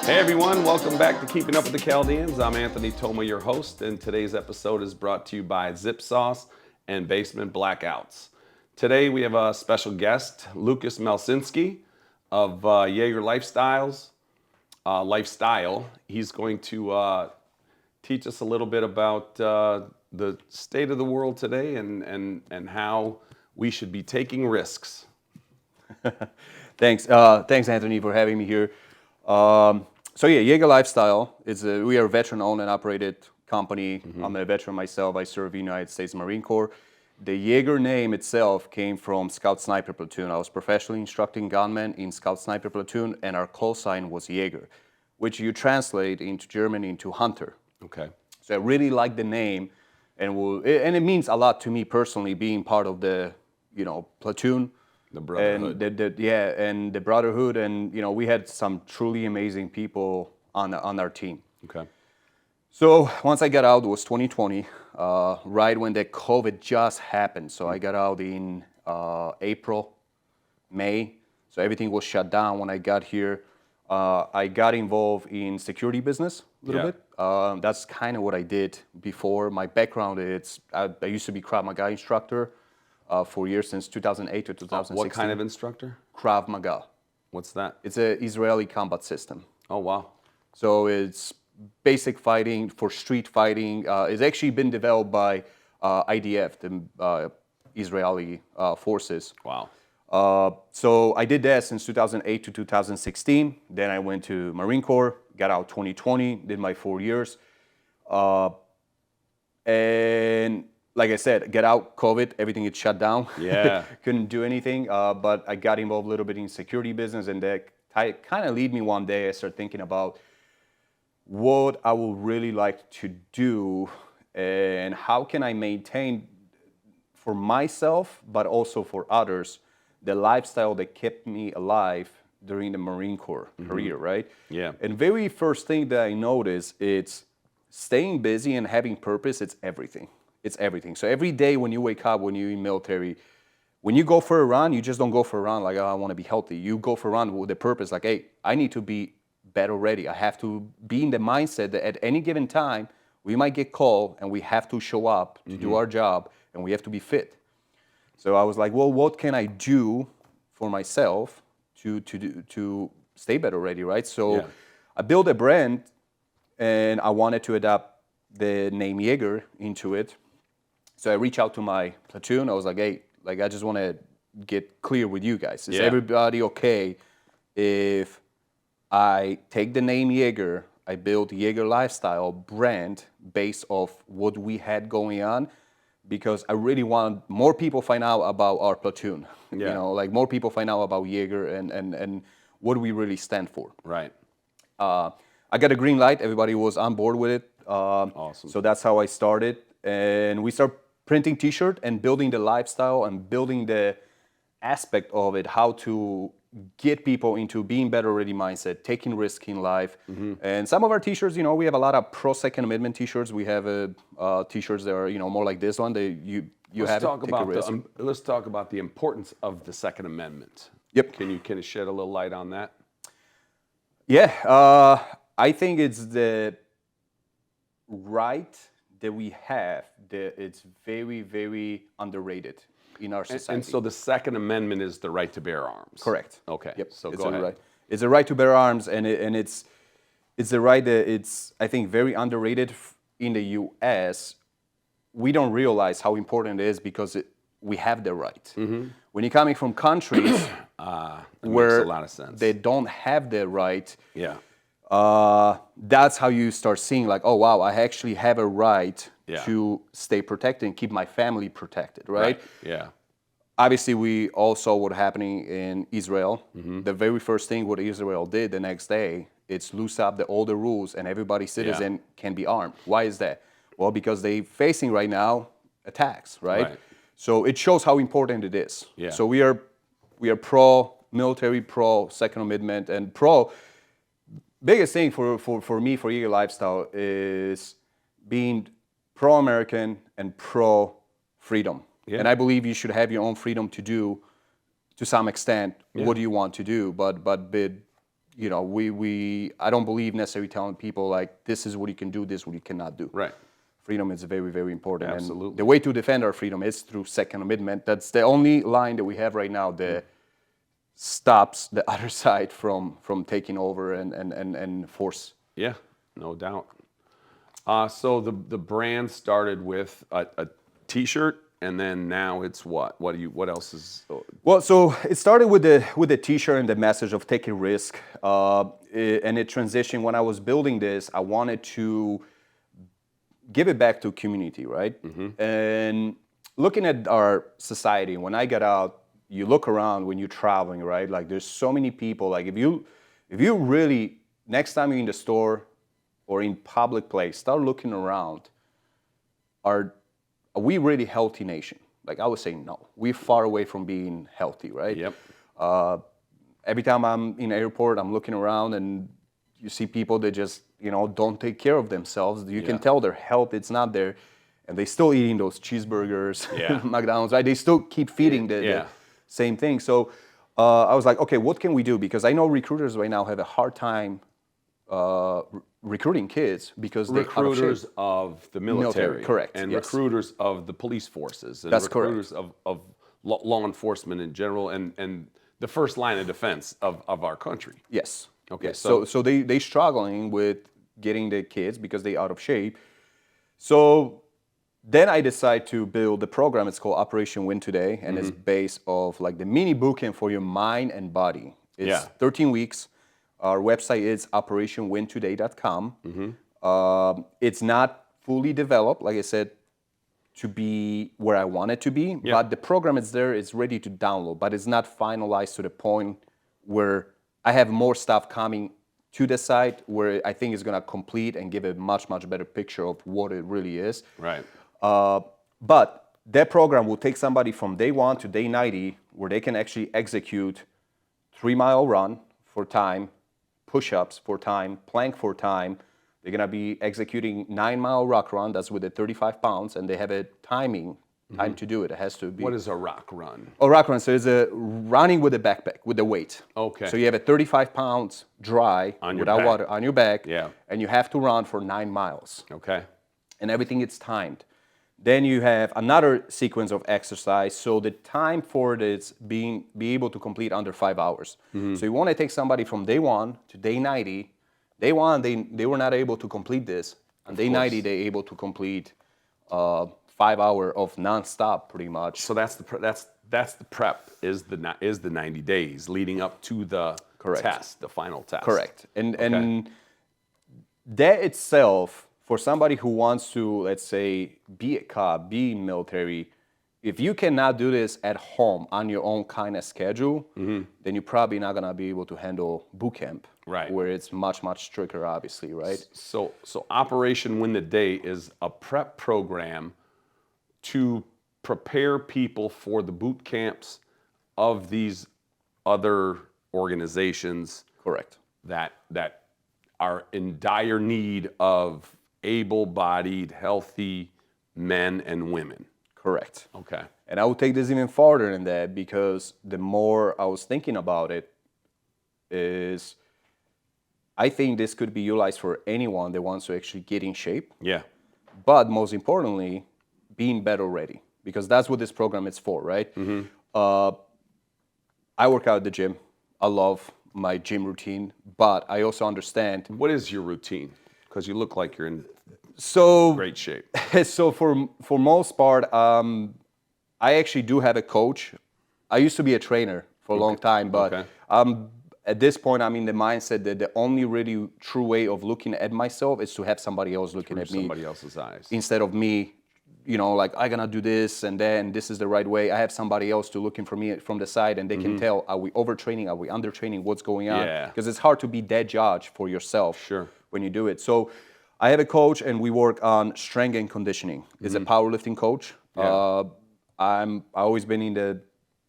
Hey everyone, welcome back to Keeping Up with the Chaldeans. I'm Anthony Toma, your host, and today's episode is brought to you by Zip Sauce and Basement Blackouts. Today we have a special guest, Lukasz Malesinski of Jager Lifestyle. He's going to teach us a little bit about the state of the world today and how we should be taking risks. Thanks, Anthony, for having me here. Jager Lifestyle we are a veteran-owned and operated company. I'm a veteran myself. I serve the United States Marine Corps. The Jager name itself came from Scout Sniper Platoon. I was professionally instructing gunmen in Scout Sniper Platoon, and our call sign was Jager, which you translate into German into hunter. Okay. So I really like the name, and it means a lot to me personally, being part of the platoon. The brotherhood. And the brotherhood, and we had some truly amazing people on our team. Okay. So once I got out, it was 2020, right when the COVID just happened. So I got out in April, May. So everything was shut down when I got here. I got involved in security business a little bit. That's kind of what I did before. My background is I used to be Krav Maga instructor. 4 years, since 2008 to 2016. What kind of instructor? Krav Maga. What's that? It's an Israeli combat system. Oh, wow. So it's basic fighting for street fighting. It's actually been developed by IDF, the Israeli forces. Wow. So I did that since 2008 to 2016. Then I went to Marine Corps, got out 2020, did my 4 years. And like I said, get out, COVID, everything is shut down. Yeah. Couldn't do anything, but I got involved a little bit in security business, and that kind of lead me one day. I started thinking about what I would really like to do and how can I maintain for myself, but also for others, the lifestyle that kept me alive during the Marine Corps career, right? Yeah. And very first thing that I noticed, it's staying busy and having purpose, it's everything. It's everything. So every day when you wake up, when you're in military, when you go for a run, you just don't go for a run like, oh, I want to be healthy. You go for a run with the purpose like, hey, I need to be better ready. I have to be in the mindset that at any given time, we might get called and we have to show up to do our job, and we have to be fit. So I was like, well, what can I do for myself to stay better ready, right? So I built a brand, and I wanted to adapt the name Jager into it. So I reached out to my platoon. I was like, hey, I just want to get clear with you guys. Is everybody okay if I take the name Jager, I build Jager Lifestyle brand based off what we had going on? Because I really want more people find out about our platoon. More people find out about Jager and what we really stand for. Right. I got a green light. Everybody was on board with it. Awesome. So that's how I started. And we start printing t-shirt and building the lifestyle and building the aspect of it, how to get people into being better ready mindset, taking risk in life. And some of our t-shirts, we have a lot of pro Second Amendment t-shirts. We have t-shirts that are, more like this one. Let's talk about the importance of the Second Amendment. Yep. Can you shed a little light on that? Yeah. I think it's the right that we have that it's very, very underrated in our society. And so the Second Amendment is the right to bear arms. Correct. Okay. Yep. So it's go ahead. Right. It's a right to bear arms, and it's the right that it's, I think, very underrated in the U.S. We don't realize how important it is because we have the right. When you're coming from countries where makes a lot of sense. They don't have the right. Yeah. That's how you start seeing like, oh wow, I actually have a right to stay protected and keep my family protected, right? Yeah. Obviously, we all saw what happening in Israel. The very first thing what Israel did the next day, it's loose up all the rules and everybody citizen can be armed. Why is that? Well, because they're facing right now attacks, right? So it shows how important it is. Yeah. So we are pro-military, pro-Second Amendment, and pro. Biggest thing for me, for Jager Lifestyle, is being pro-American and pro-freedom. Yeah. And I believe you should have your own freedom to do, to some extent, what do you want to do. But you know, I don't believe necessarily telling people like, this is what you can do, this is what you cannot do. Right. Freedom is very, very important. Absolutely. And the way to defend our freedom is through Second Amendment. That's the only line that we have right now that stops the other side from taking over and force. Yeah, no doubt. So the brand started with a T-shirt, and then now it's what? What else is? Well, so it started with the T-shirt and the message of take a risk, and it transitioned. When I was building this, I wanted to give it back to community, right? And looking at our society, when I got out, you look around when you're traveling, right? Like there's so many people. Like if you really, next time you're in the store or in public place, start looking around. Are we really healthy nation? Like I would say no. We're far away from being healthy, right? Yep. Every time I'm in an airport, I'm looking around and you see people that just, you know, don't take care of themselves. You can tell their health, it's not there. And they still eating those cheeseburgers, McDonald's, right? They still keep feeding the same thing. So I was like, okay, what can we do? Because I know recruiters right now have a hard time recruiting kids because recruiters of the military, correct, and yes. recruiters of the police forces, and That's recruiters of law enforcement in general, and the first line of defense of our country. Yes. Okay. Yes. So they struggling with getting the kids because they out of shape. So then I decided to build the program. It's called Operation Win Today, and it's based off like the mini bootcamp for your mind and body. It's 13 weeks. Our website is operationwintoday.com. It's not fully developed, like I said, to be where I want it to be, but the program is there, it's ready to download, but it's not finalized to the point where I have more stuff coming to the site where I think it's gonna complete and give a much, much better picture of what it really is. Right. But that program will take somebody from day 1 to day 90 where they can actually execute 3-mile run for time, push-ups for time, plank for time. They're gonna be executing 9-mile rock run, that's with the 35 pounds, and they have a time to do it. It has to be. What is a rock run? A rock run, so it's a running with a backpack, with the weight. Okay. So you have a 35 pounds dry, without water, on your back, and you have to run for 9 miles. Okay. And everything is timed. Then you have another sequence of exercise. So the time for this be able to complete under 5 hours. So you want to take somebody from day 1 to day 90. Day 1, they were not able to complete this. On day 90, they're able to complete 5 hours of nonstop, pretty much. So that's the prep is the 90 days leading up to the test, the final test. Correct. And that itself, for somebody who wants to, let's say, be a cop, be military, if you cannot do this at home on your own kind of schedule, then you're probably not gonna be able to handle boot camp, right? Where it's much, much stricter, obviously, right? So Operation Win the Day is a prep program to prepare people for the boot camps of these other organizations. Correct. That are in dire need of able-bodied, healthy men and women. Correct. Okay. And I would take this even farther than that, because the more I was thinking about it is I think this could be utilized for anyone that wants to actually get in shape. Yeah. But most importantly, being better ready, because that's what this program is for, right? I work out at the gym. I love my gym routine, but I also understand. What is your routine? Because you look like you're in great shape. So for most part, I actually do have a coach. I used to be a trainer for a long time, but at this point, I'm in the mindset that the only really true way of looking at myself is to have somebody else looking at me. Somebody else's eyes. Instead of me, you know, like, I'm gonna do this and then this is the right way. I have somebody else to looking for me from the side, and they can tell, are we overtraining? Are we undertraining? What's going on? Yeah. Because it's hard to be that judge for yourself. Sure. When you do it. So I have a coach, and we work on strength and conditioning. He's a powerlifting coach. Yeah. I've always been in the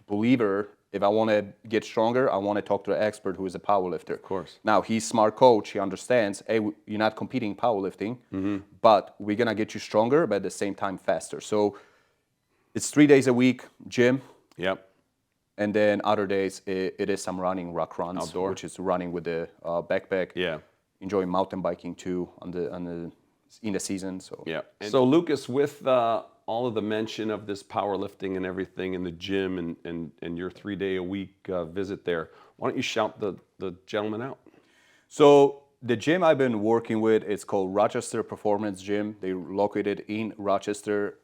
believer, if I want to get stronger, I want to talk to an expert who is a powerlifter. Of course. Now, he's a smart coach. He understands, hey, you're not competing powerlifting, but we're going to get you stronger, but at the same time faster. So it's 3 days a week, gym. Yep. And then other days, it is some running, rock runs, Outdoor. which is running with the backpack. Yeah. Enjoying mountain biking too in the season. So Yeah. So Lukasz, with all of the mention of this powerlifting and everything in the gym and your 3-day-a-week visit there, why don't you shout the gentleman out? So the gym I've been working with, it's called Rochester Performance Gym. They're located in Rochester.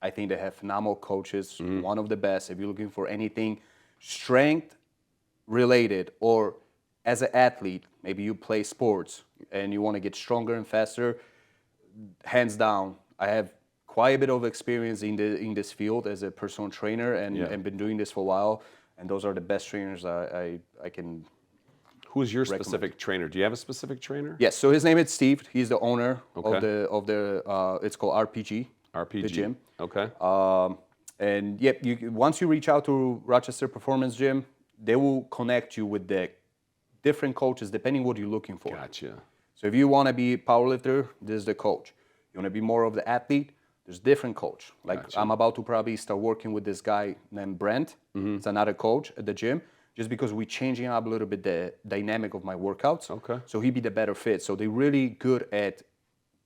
I think they have phenomenal coaches, one of the best. If you're looking for anything strength related, or as an athlete, maybe you play sports and you want to get stronger and faster, hands down, I have quite a bit of experience in this field as a personal trainer and been doing this for a while. And those are the best trainers I can. Who's your specific trainer? Do you have a specific trainer? Yes, so his name is Steve. He's the owner Okay. of the it's called RPG. The gym. Okay. And yep, once you reach out to Rochester Performance Gym, they will connect you with the different coaches depending what you're looking for. Gotcha. So if you want to be a powerlifter, this is the coach. You want to be more of the athlete, there's different coach. Like Gotcha. I'm about to probably start working with this guy named Brent. It's another coach at the gym, just because we're changing up a little bit the dynamic of my workouts. Okay. So he'd be the better fit. So they're really good at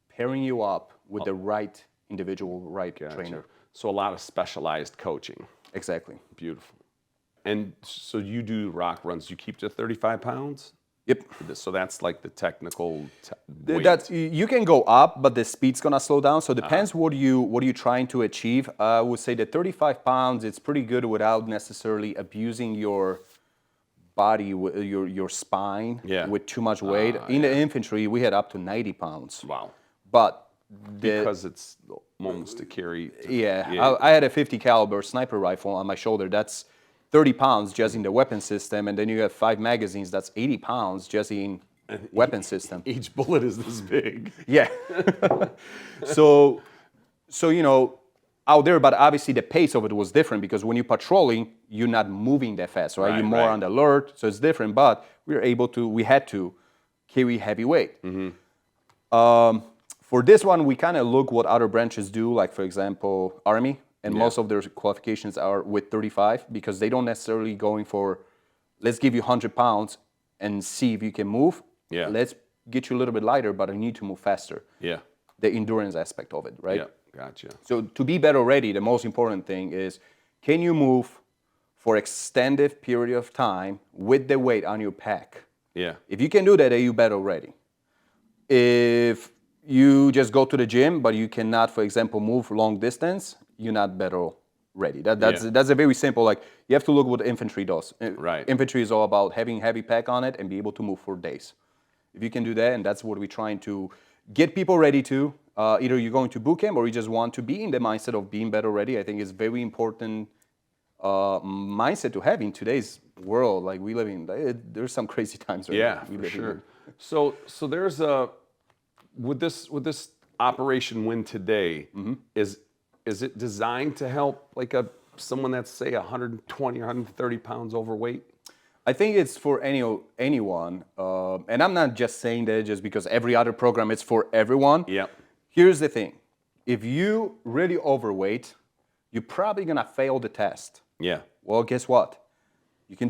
pairing you up with the right individual, right trainer. So a lot of specialized coaching. Exactly. Beautiful. And so you do rock runs. You keep to 35 pounds? Yep. So that's like the technical weight. That's, you can go up, but the speed's gonna slow down. So it depends what you're trying to achieve. I would say that 35 pounds, it's pretty good without necessarily abusing your body, your spine with too much weight. In the infantry, we had up to 90 pounds. Wow. But Because it's moments to carry. I had a 50 caliber sniper rifle on my shoulder. That's 30 pounds just in the weapon system, and then you have 5 magazines. That's 80 pounds just in weapon system. Each bullet is this big. Yeah. so out there, but obviously the pace of it was different because when you're patrolling, you're not moving that fast, right? You're more on the alert, so it's different. But we had to carry heavy weight. For this one, we kind of look what other branches do, like for example, Army, and most of their qualifications are with 35 because they don't necessarily going for, let's give you 100 pounds and see if you can move. Yeah. Let's get you a little bit lighter, but I need to move faster. Yeah. The endurance aspect of it, right? Yeah. Gotcha. So to be better ready, the most important thing is, can you move for extended period of time with the weight on your pack? Yeah. If you can do that, then you're better ready. If you just go to the gym, but you cannot, for example, move long distance, you're not better ready. That's a very simple, like, you have to look what infantry does. Right. Infantry is all about having heavy pack on it and be able to move for days. If you can do that, and that's what we're trying to get people ready to, either you're going to boot camp or you just want to be in the mindset of being better ready. I think it's very important mindset to have in today's world. Like we live in, there's some crazy times right now. Yeah, for sure. So there's with this Operation Win Today, is it designed to help like someone that's say 120 or 130 pounds overweight? I think it's for anyone, and I'm not just saying that just because every other program is for everyone. Yeah. Here's the thing: if you really overweight, you're probably gonna fail the test. Yeah. Well, guess what? You can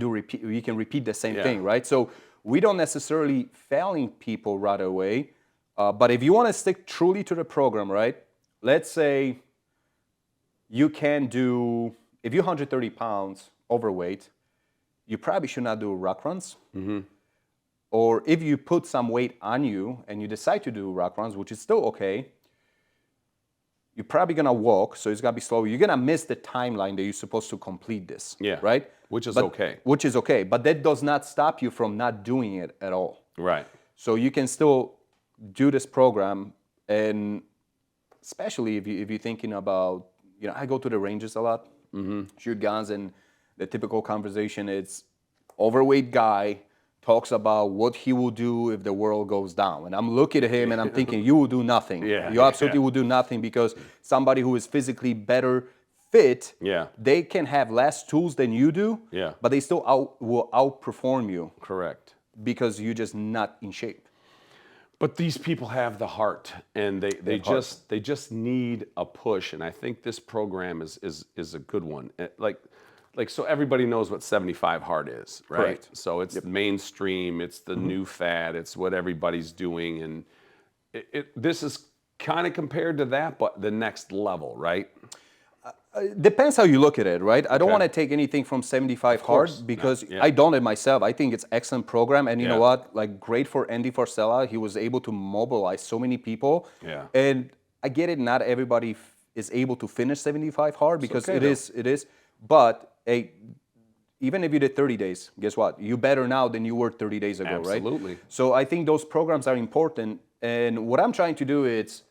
repeat the same thing, right? So we don't necessarily failing people right away, but if you want to stick truly to the program, right? Let's say you can do, if you're 130 pounds overweight, you probably should not do rock runs. Or if you put some weight on you and you decide to do rock runs, which is still okay, you're probably gonna walk, so it's gonna be slow. You're gonna miss the timeline that you're supposed to complete this. Yeah. Right? Which is okay. Which is okay, but that does not stop you from not doing it at all. Right. So you can still do this program, and especially if you're thinking about, I go to the ranges a lot, shoot guns, and the typical conversation is overweight guy talks about what he will do if the world goes down. And I'm looking at him and I'm thinking, you will do nothing. You absolutely will do nothing, because somebody who is physically better fit, they can have less tools than you do, but they still will outperform you. Correct. Because you're just not in shape. But these people have the heart, and they just need a push. And I think this program is a good one. Like, like, so everybody knows what 75 hard is, right? Correct. So it's mainstream, it's the new fad, it's what everybody's doing, and this is kind of compared to that, but the next level, right? Depends how you look at it, right? I don't Okay. want to take anything from 75 course. hard because Yeah. I done it myself. I think it's excellent program, and you know Yeah. what? Like, great for Andy Forcella. He was able to mobilize so many people. Yeah. And I get it. Not everybody is able to finish 75 hard because okay, it is. But hey, even if you did 30 days, guess what? You better now than you were 30 days ago, right? Absolutely. So I think those programs are important. And what I'm trying to do is,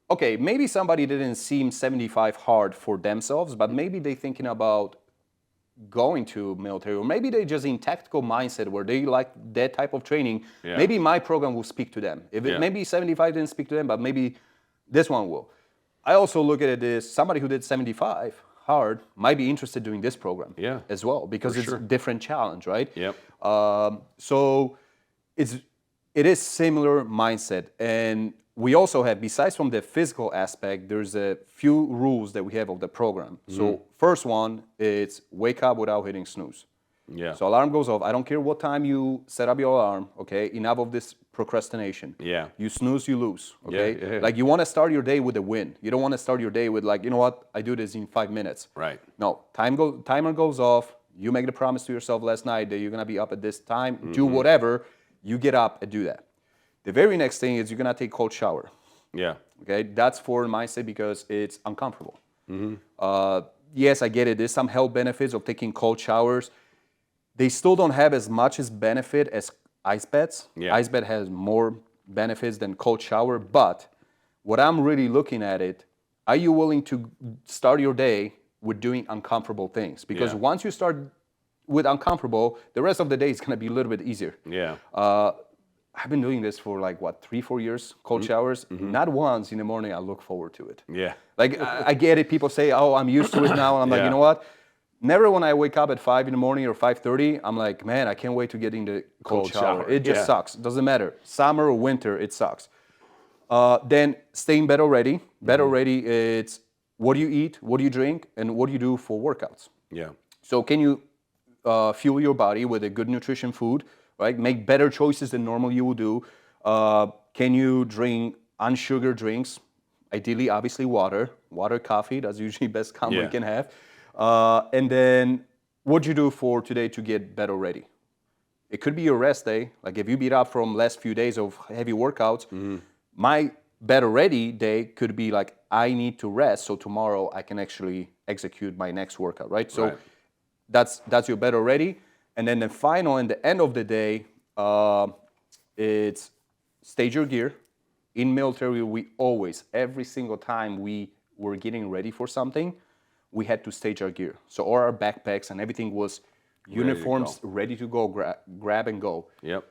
okay, maybe somebody didn't seem 75 hard for themselves, but maybe they're thinking about going to military, or maybe they're just in tactical mindset where they like that type of training. Yeah. Maybe my program will speak to them. If Yeah. maybe 75 didn't speak to them, but maybe this one will. I also look at it as somebody who did 75 hard might be interested doing this program Yeah, as well, because for it's sure. a different challenge, right? Yep. So it is similar mindset, and we also have, besides from the physical aspect, there's a few rules that we have of the program. So first one is wake up without hitting snooze. Yeah. So alarm goes off. I don't care what time you set up your alarm, okay? Enough of this procrastination. Yeah. You snooze, you lose, okay? yeah. Like, you want to start your day with a win. You don't want to start your day with, like, you know what, I do this in 5 minutes. Right. No, timer goes off. You make the promise to yourself last night that you're going to be up at this time, do whatever. You get up and do that. The very next thing is you're going to take a cold shower. Yeah. Okay, that's for mindset because it's uncomfortable. Yes, I get it. There's some health benefits of taking cold showers. They still don't have as much as benefit as ice baths. Yeah. Ice bath has more benefits than cold shower. But what I'm really looking at it, are you willing to start your day with doing uncomfortable things? Because Yeah. once you start with uncomfortable, the rest of the day is going to be a little bit easier. Yeah. I've been doing this for like, what, 3-4 years, cold showers. Not once in the morning I look forward to it. Yeah. Like, I get it. People say, oh, I'm used to it now. And I'm like, Yeah. you know what? Never when I wake up at 5 in the morning or 5:30, I'm like, man, I can't wait to get in the cold shower. It just Yeah. sucks. Doesn't matter. Summer or winter, it sucks. Then stay in bed already. Bed already, it's what do you eat, what do you drink, and what do you do for workouts. Yeah. So can you fuel your body with a good nutrition food, right? Make better choices than normal you would do. Can you drink unsugared drinks? Ideally, obviously, water, coffee. That's usually best combo you can have. And then what do you do for today to get better ready? It could be your rest day. Like, if you beat up from last few days of heavy workouts, my better ready day could be like, I need to rest so tomorrow I can actually execute my next workout, right? So Right. that's your better ready. And then the final and the end of the day, it's stage your gear. In military, we always, every single time we were getting ready for something, we had to stage our gear. So all our backpacks and everything was uniforms, ready to go, grab and go. Yep.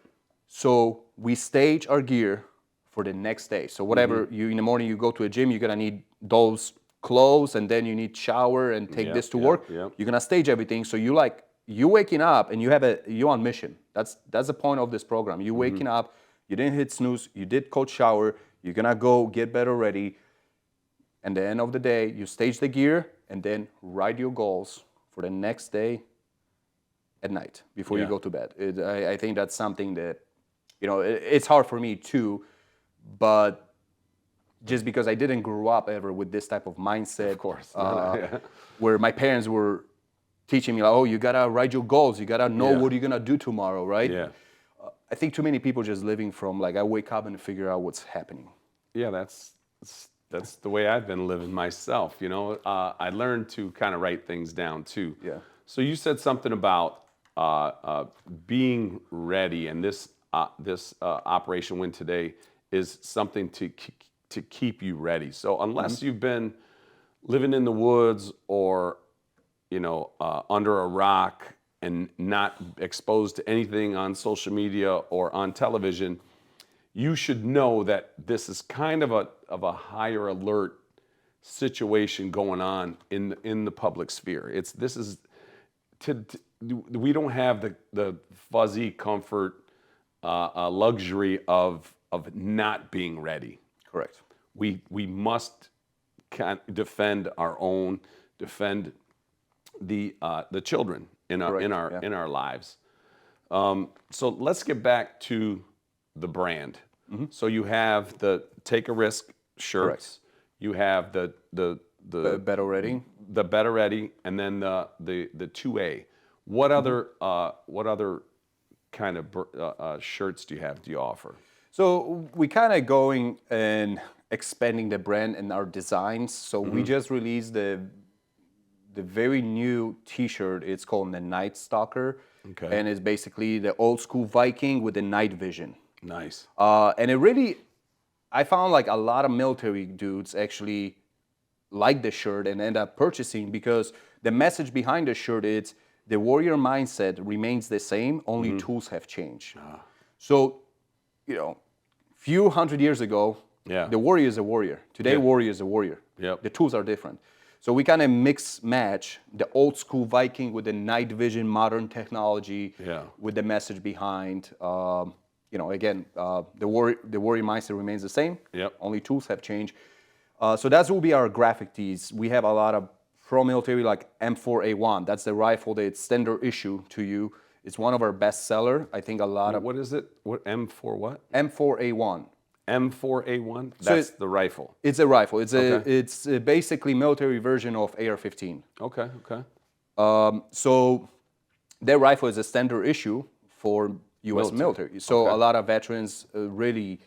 So we stage our gear for the next day. So whatever you, in the morning you go to a gym, you're gonna need those clothes, and then you need shower and take this to work. Yep. You're gonna stage everything. So you waking up and you on mission. That's the point of this program. You waking up, you didn't hit snooze, you did cold shower, you're gonna go get better ready. And at the end of the day, you stage the gear and then write your goals for the next day at night before you Yeah. go to bed. I think that's something that, it's hard for me too, but just because I didn't grow up ever with this type of mindset, Of course. where my parents were teaching me, like, oh, you gotta write your goals, you gotta know Yeah. what you're gonna do tomorrow, right? Yeah. I think too many people just living from like, I wake up and figure out what's happening. Yeah, that's the way I've been living myself. I learned to kind of write things down too. Yeah. So you said something about being ready, and this Operation Win Today is something to keep you ready. So unless you've been living in the woods or under a rock and not exposed to anything on social media or on television, you should know that this is kind of a higher alert situation going on in the public sphere. We don't have the fuzzy comfort luxury of not being ready. Correct. We must defend our own, defend the children in our Correct, in our lives. So let's get back to the brand. So you have the Take a Risk shirts. You have the Bet already. the Bet Already, and then the 2A. What other kind of shirts do you offer? So we kind of going and expanding the brand and our designs. So we just released the very new T-shirt. It's called the Night Stalker, and it's basically the old school Viking with the night vision. Nice. And it really, I found like a lot of military dudes actually like the shirt and end up purchasing because the message behind the shirt is the warrior mindset remains the same, only tools have changed. So, few hundred years ago, the warrior is a warrior. Today, warrior is a warrior. Yep. The tools are different. So we kind of mix match the old school Viking with the night vision, modern technology, with the message behind. Again, the warrior mindset remains the same. Yep. Only tools have changed. So that will be our graphic tees. We have a lot of pro-military like M4A1. That's the rifle that's standard issue to you. It's one of our best seller. I think a lot of... What is it? What M4 what? M4A1. M4A1? That's the rifle. It's a rifle. It's basically military version of AR-15. Okay. So their rifle is a standard issue for U.S. military. So a lot of veterans really...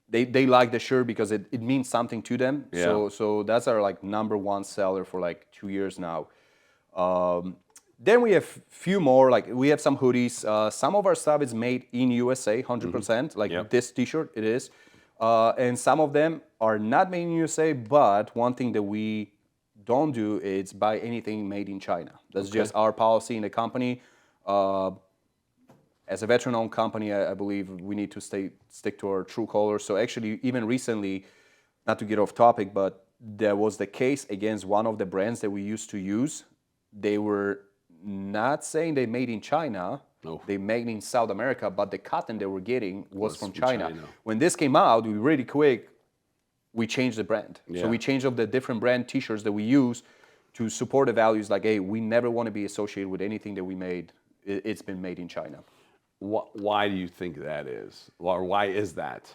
They like the shirt because it means something to them. Yeah. So that's our like number one seller for like 2 years now. Then we have few more, like we have some hoodies. Some of our stuff is made in USA, 100%. Like this T-shirt, it is. And some of them are not made in USA, but one thing that we don't do is buy anything made in China. That's just our policy in the company. As a veteran-owned company, I believe we need to stick to our true colors. So actually, even recently, not to get off topic, but there was the case against one of the brands that we used to use. They were not saying they made in China. No. They made in South America, but the cotton they were getting was from China. When this came out, we really quick, we changed the brand. So we changed up the different brand T-shirts that we use to support the values like, hey, we never want to be associated with anything that we made. It's been made in China. Why do you think that is? Or why is that?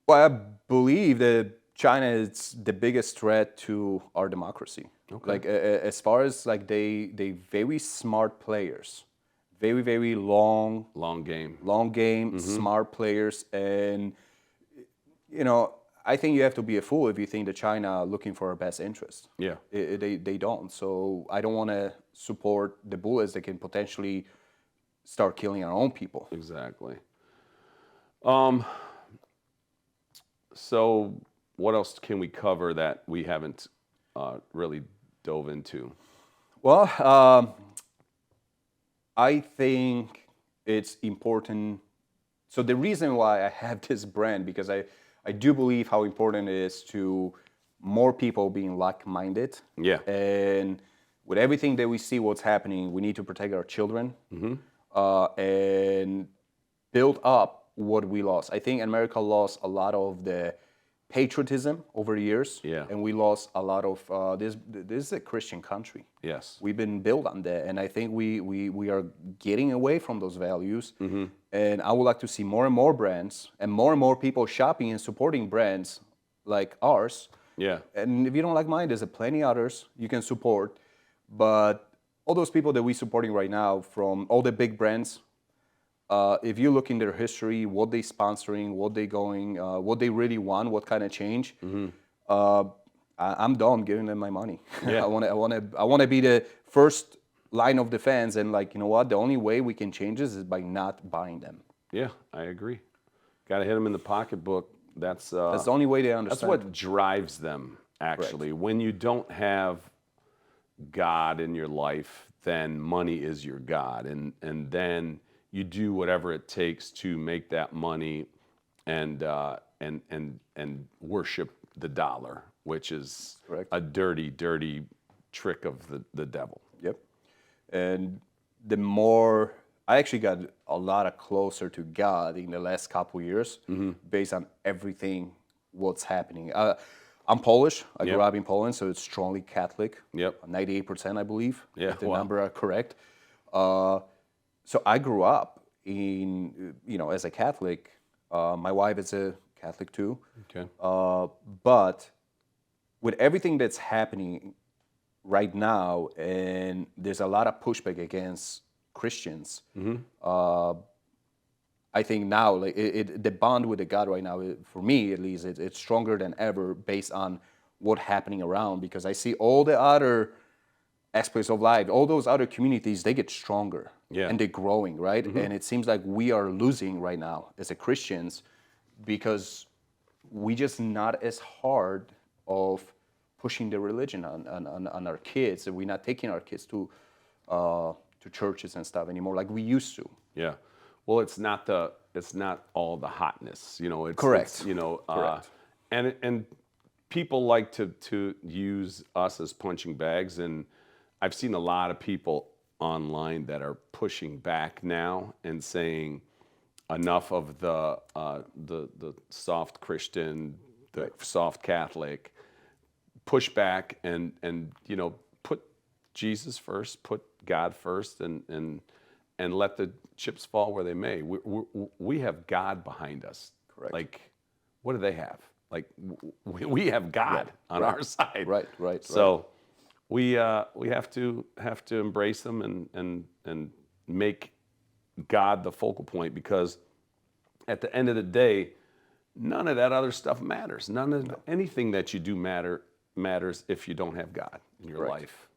Well, I believe that China is the biggest threat to our democracy. Like as far as like they very smart players, very, very long game, smart players. And, I think you have to be a fool if you think that China looking for our best interest. Yeah. They don't. So I don't want to support the bullets that can potentially start killing our own people. Exactly. So what else can we cover that we haven't really dove into? Well, I think it's important. So the reason why I have this brand, because I do believe how important it is to more people being like-minded. Yeah. And with everything that we see what's happening, we need to protect our children. And build up what we lost. I think America lost a lot of the patriotism over the years. Yeah. And we lost a lot of, this is a Christian country. Yes. We've been built on that. And I think we are getting away from those values. And I would like to see more and more brands and more people shopping and supporting brands like ours. Yeah. And if you don't like mine, there's plenty others you can support. But all those people that we're supporting right now from all the big brands, if you look in their history, what they sponsoring, what they going, what they really want, what kind of change, I'm done giving them my money. Yeah. I want to be the first line of defense, and like, you know what, the only way we can change this is by not buying them. Yeah, I agree. Got to hit them in the pocketbook. That's the only way they understand. That's what drives them, actually. When you don't have God in your life, then money is your God, and then you do whatever it takes to make that money, and worship the dollar, which is a dirty trick of the devil. Yep. And the more I actually got a lot closer to God in the last couple of years, based on everything what's happening. I'm Polish. I Yep. grew up in Poland, so it's strongly Catholic. Yep. 98%, I believe. Yeah, If the wow. number are correct. So I grew up in, as a Catholic. My wife is a Catholic too. Okay. But with everything that's happening right now, and there's a lot of pushback against Christians. I think now, like the bond with the God right now, for me at least, it's stronger than ever based on what's happening around. Because I see all the other aspects of life, all those other communities, they get stronger and they're growing, right? And it seems like we are losing right now as a Christians because we just not as hard of pushing the religion on our kids. We're not taking our kids to churches and stuff anymore like we used to. Yeah. Well, it's not all the hotness, It's, Correct. Correct. And people like to use us as punching bags, and I've seen a lot of people online that are pushing back now and saying enough of the soft Christian, the soft Catholic, push back and put Jesus first, put God first, and let the chips fall where they may. We have God behind us. Correct. Like, what do they have? Like, we have God on our side. Right. So we have to embrace them and make God the focal point, because at the end of the day, none of that other stuff matters. None of anything that you do matters if you don't have God in your life.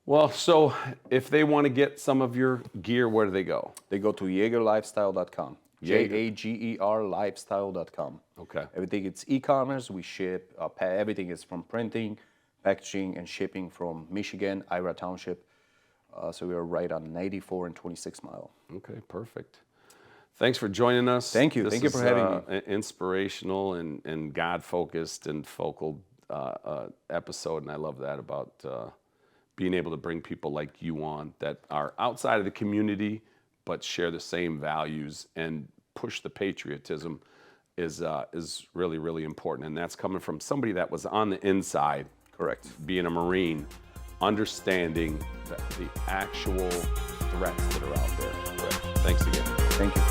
Well, so if they want to get some of your gear, where do they go? They go to jagerlifestyle.com. Jager lifestyle.com. Okay. Everything, it's e-commerce. We ship. Everything is from printing, packaging, and shipping from Michigan, Ira Township. So we are right on 94 and 26 mile. Okay, perfect. Thanks for joining us. Thank you. This Thank you for having me. Inspirational and God-focused and focal episode, and I love that about being able to bring people like you on that are outside of the community but share the same values and push the patriotism is really, really important. And that's coming from somebody that was on the inside. Correct. Being a Marine, understanding the actual threats that are out there. Correct. Thanks again. Thank you.